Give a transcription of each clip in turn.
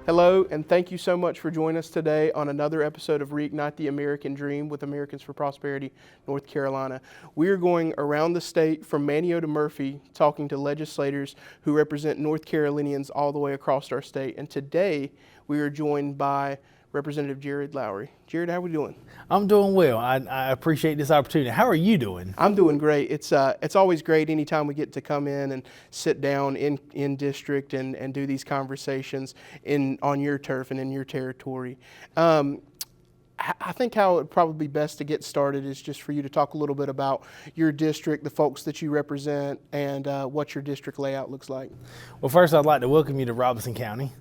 Hello, and thank you so much for joining us today on another episode of Reignite the American Dream with Americans for Prosperity, North Carolina. We are going around the state from Manteo to Murphy, talking to legislators who represent North Carolinians all the way across our state. And today, we are joined by Representative Jared Lowery. Jared, how are we doing? I'm doing well. I appreciate this opportunity. How are you doing? I'm doing great. It's always great anytime we get to come in and sit down in district and do these conversations on your turf and in your territory. I think how it would probably be best to get started is just for you to talk a little bit about your district, the folks that you represent, and what your district layout looks like. Well, first, I'd like to welcome you to Robeson County.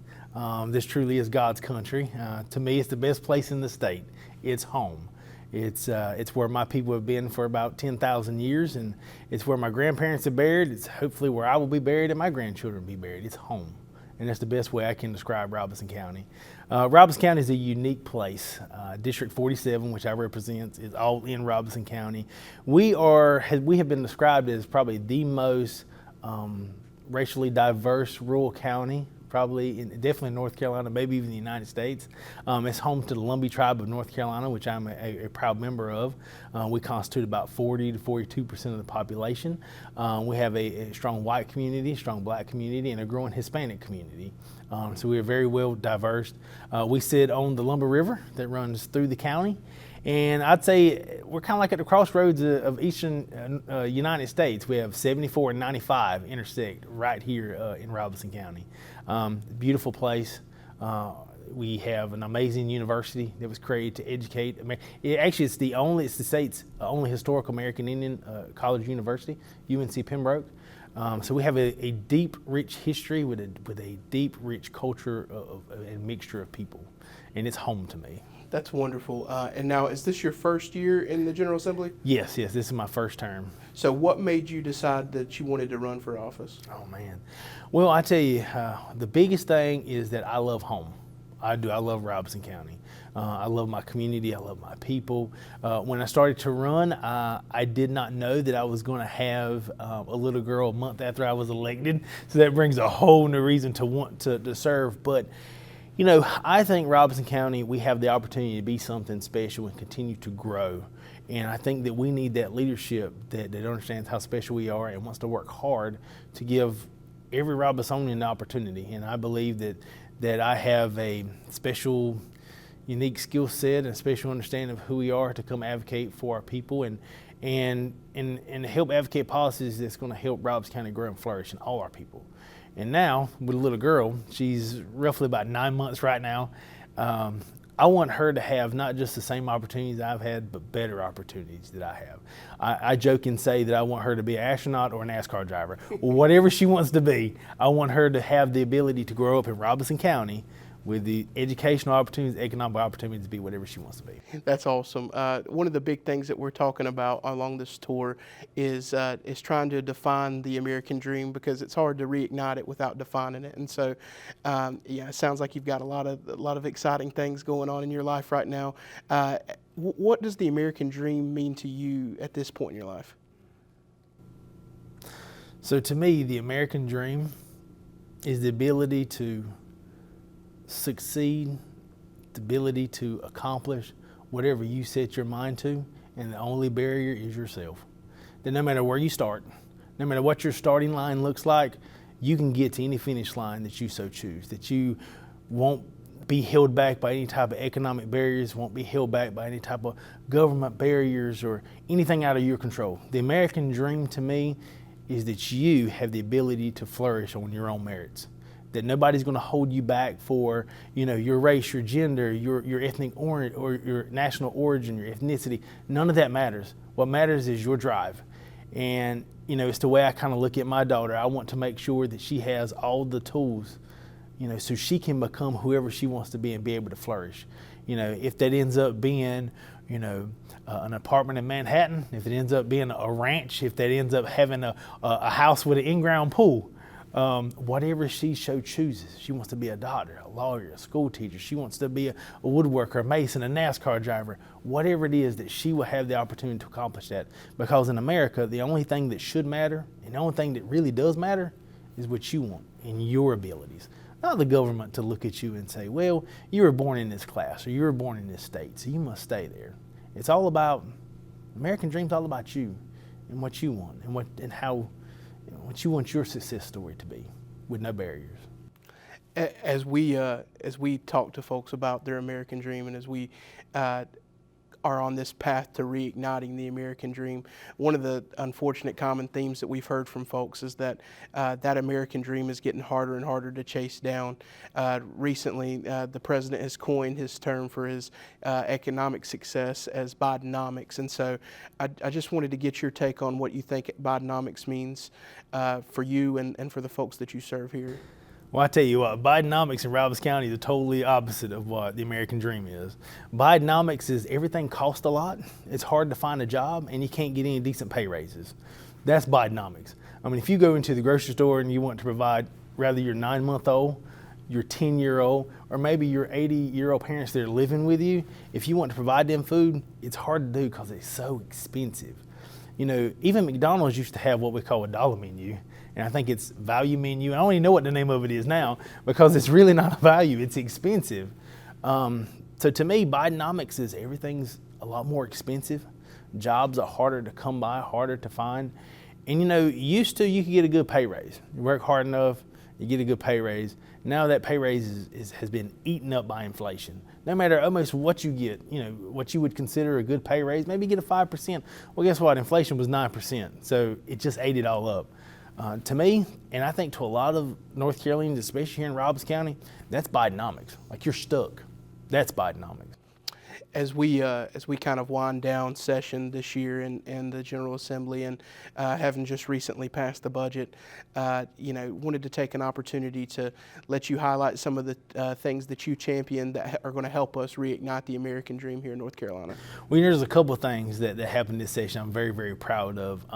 This truly is God's country. To me, it's the best place in the state. It's home. It's where my people have been for about 10,000 years, and it's where my grandparents are buried. It's hopefully where I will be buried and my grandchildren will be buried. It's home, and that's the best way I can describe Robeson County. Robeson County is a unique place. District 47, which I represent, is all in Robeson County. We have been described as probably the most racially diverse rural county, definitely in North Carolina, maybe even the United States. It's home to the Lumbee tribe of North Carolina, which I'm a proud member of. We constitute about 40 to 42% of the population. We have a strong white community, strong black community, and a growing Hispanic community. So we are very well diverse. We sit on the Lumber River that runs through the county. And I'd say we're kind of like at the crossroads of eastern United States. We have 74 and 95 intersect right here in Robeson County. Beautiful place. We have an amazing university that was created to educate. It's the state's only historical American Indian college university, UNC Pembroke. So we have a deep, rich history with a deep, rich culture and mixture of people, and it's home to me. That's wonderful. And now, is this your first year in the General Assembly? Yes, this is my first term. So what made you decide that you wanted to run for office? Oh, man. Well, I tell you, the biggest thing is that I love home. I do. I love Robeson County. I love my community. I love my people. When I started to run, I did not know that I was going to have a little girl a month after I was elected. So that brings a whole new reason to want to serve. But you know, I think Robeson County, we have the opportunity to be something special and continue to grow. And I think that we need that leadership that understands how special we are and wants to work hard to give every Robesonian the opportunity. And I believe that I have a special, unique skill set and a special understanding of who we are to come advocate for our people and help advocate policies that's going to help Robeson County grow and flourish and all our people. And now, with a little girl, she's roughly about 9 months right now, I want her to have not just the same opportunities I've had, but better opportunities that I have. I joke and say that I want her to be an astronaut or a NASCAR driver. Whatever she wants to be, I want her to have the ability to grow up in Robeson County with the educational opportunities, economic opportunities to be whatever she wants to be. That's awesome. One of the big things that we're talking about along this tour is trying to define the American dream, because it's hard to reignite it without defining it. And so, it sounds like you've got a lot of exciting things going on in your life right now. What does the American dream mean to you at this point in your life? So to me, the American dream is the ability to succeed, the ability to accomplish whatever you set your mind to, and the only barrier is yourself. That no matter where you start, no matter what your starting line looks like, you can get to any finish line that you so choose, that you won't be held back by any type of economic barriers, won't be held back by any type of government barriers or anything out of your control. The American dream to me is that you have the ability to flourish on your own merits. That nobody's going to hold you back for, your race, your gender, your ethnic origin, or your national origin, your ethnicity. None of that matters. What matters is your drive. And, it's the way I kind of look at my daughter. I want to make sure that she has all the tools, so she can become whoever she wants to be and be able to flourish. If that ends up being, an apartment in Manhattan, if it ends up being a ranch, if that ends up having a house with an in-ground pool, whatever she so chooses. She wants to be a doctor, a lawyer, a school teacher. She wants to be a woodworker, a mason, a NASCAR driver. Whatever it is, that she will have the opportunity to accomplish that. Because in America, the only thing that should matter, and the only thing that really does matter, is what you want and your abilities. Not the government to look at you and say, well, you were born in this class or you were born in this state, so you must stay there. It's all about, American Dream's all about you and what you want and what you want your success story to be, with no barriers. As we talk to folks about their American Dream, and as we are on this path to reigniting the American Dream, one of the unfortunate common themes that we've heard from folks is that that American Dream is getting harder and harder to chase down. Recently, the president has coined his term for his economic success as Bidenomics, and so I just wanted to get your take on what you think Bidenomics means for you and for the folks that you serve here. Well, I tell you what, Bidenomics in Robbins County is the totally opposite of what the American Dream is. Bidenomics is everything costs a lot, it's hard to find a job, and you can't get any decent pay raises. That's Bidenomics. I mean, if you go into the grocery store and you want to provide rather your 9-month-old, your 10-year-old, or maybe your 80-year-old parents that are living with you, if you want to provide them food, it's hard to do because it's so expensive. You know, even McDonald's used to have what we call a dollar menu, and I think it's value menu. I don't even know what the name of it is now because it's really not a value, it's expensive. So to me, Bidenomics is everything's a lot more expensive. Jobs are harder to come by, harder to find. And you know, used to you could get a good pay raise. You work hard enough, you get a good pay raise. Now that pay raise has been eaten up by inflation. No matter almost what you get, you know, what you would consider a good pay raise, maybe you get a 5%. Well, guess what? Inflation was 9%. So it just ate it all up. To me, and I think to a lot of North Carolinians, especially here in Robbins County, that's Bidenomics. Like, you're stuck. That's Bidenomics. As we kind of wind down session this year in the General Assembly, and having just recently passed the budget, wanted to take an opportunity to let you highlight some of the things that you champion that are going to help us reignite the American Dream here in North Carolina. Well, there's a couple of things that happened this session I'm very, very proud of.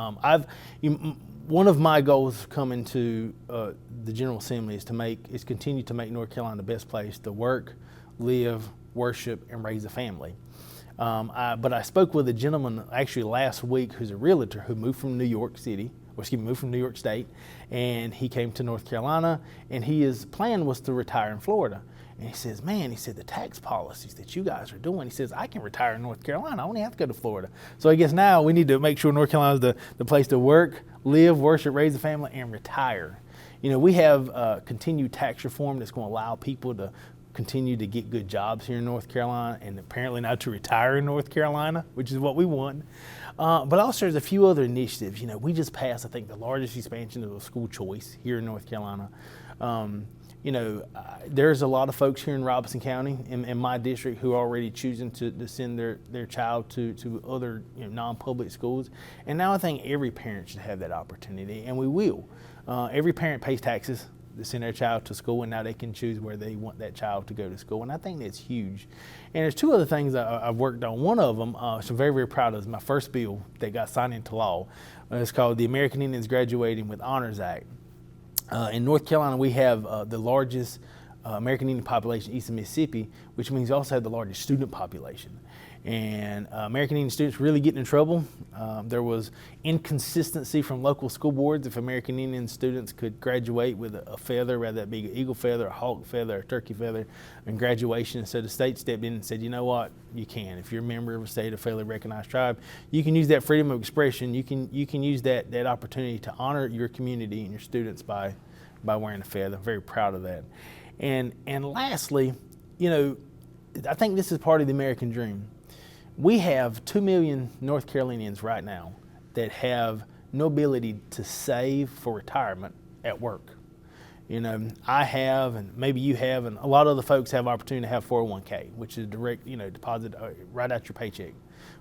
One of my goals coming to the General Assembly is continue to make North Carolina the best place to work, live, worship, and raise a family. But I spoke with a gentleman actually last week who's a realtor who moved from New York State, and he came to North Carolina, and his plan was to retire in Florida. And he says, the tax policies that you guys are doing, he says, I can retire in North Carolina. I only have to go to Florida. So I guess now we need to make sure North Carolina is the place to work, live, worship, raise a family, and retire. You know, we have continued tax reform that's going to allow people to continue to get good jobs here in North Carolina, and apparently now to retire in North Carolina, which is what we want. But also there's a few other initiatives. You know, we just passed, I think, the largest expansion of school choice here in North Carolina. There's a lot of folks here in Robeson County in my district who are already choosing to send their child to other non-public schools. And now I think every parent should have that opportunity, and we will. Every parent pays taxes to send their child to school, and now they can choose where they want that child to go to school, and I think that's huge. And there's two other things I've worked on. One of them, which I'm very, very proud of, is my first bill that got signed into law. It's called the American Indians Graduating with Honors Act. In North Carolina, we have the largest American Indian population east of Mississippi, which means we also have the largest student population. And American Indian students really getting in trouble. There was inconsistency from local school boards if American Indian students could graduate with a feather, whether that be an eagle feather, a hawk feather, a turkey feather, in graduation. So the state stepped in and said, you know what, you can. If you're a member of a state or federally recognized tribe, you can use that freedom of expression. You can use that opportunity to honor your community and your students by wearing a feather. I'm very proud of that. And lastly, I think this is part of the American dream. We have 2 million North Carolinians right now that have no ability to save for retirement at work. I have, and maybe you have, and a lot of other folks have opportunity to have 401k, which is direct, deposit right out your paycheck.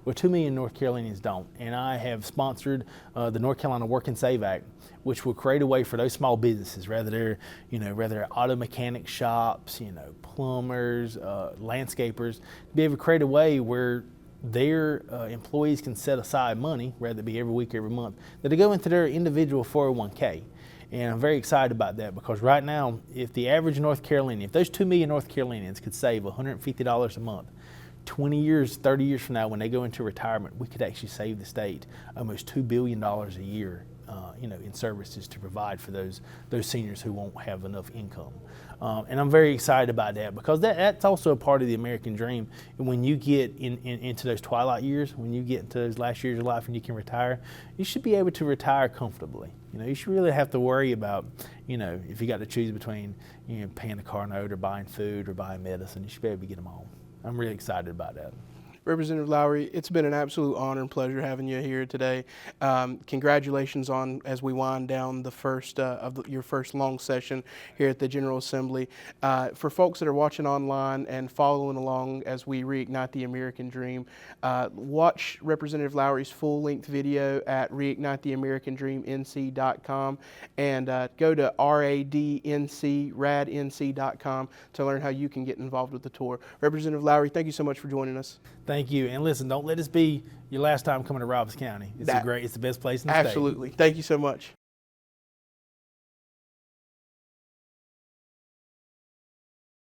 Well, 2 million North Carolinians don't, and I have sponsored the North Carolina Work and Save Act, which will create a way for those small businesses, whether they're auto mechanic shops, plumbers, landscapers, to be able to create a way where their employees can set aside money, whether it be every week or every month, that they go into their individual 401k. And I'm very excited about that because right now, if the average North Carolinian, if those 2 million North Carolinians could save $150 a month, 20 years, 30 years from now, when they go into retirement, we could actually save the state almost $2 billion a year, in services to provide for those seniors who won't have enough income. And I'm very excited about that because that's also a part of the American dream. And when you get into those twilight years, when you get into those last years of life and you can retire, you should be able to retire comfortably. You should really have to worry about, if you got to choose between, paying a car note or buying food or buying medicine, you should be able to get them all. I'm really excited about that. Representative Lowery, it's been an absolute honor and pleasure having you here today. Congratulations on as we wind down the first your first long session here at the General Assembly. For folks that are watching online and following along as we reignite the American dream, watch Representative Lowery's full-length video at reignitetheamericandreamnc.com and go to radnc.com to learn how you can get involved with the tour. Representative Lowery, thank you so much for joining us. Thank you. And listen, don't let this be your last time coming to Robertson County. It's the best place in the state. Absolutely. Thank you so much.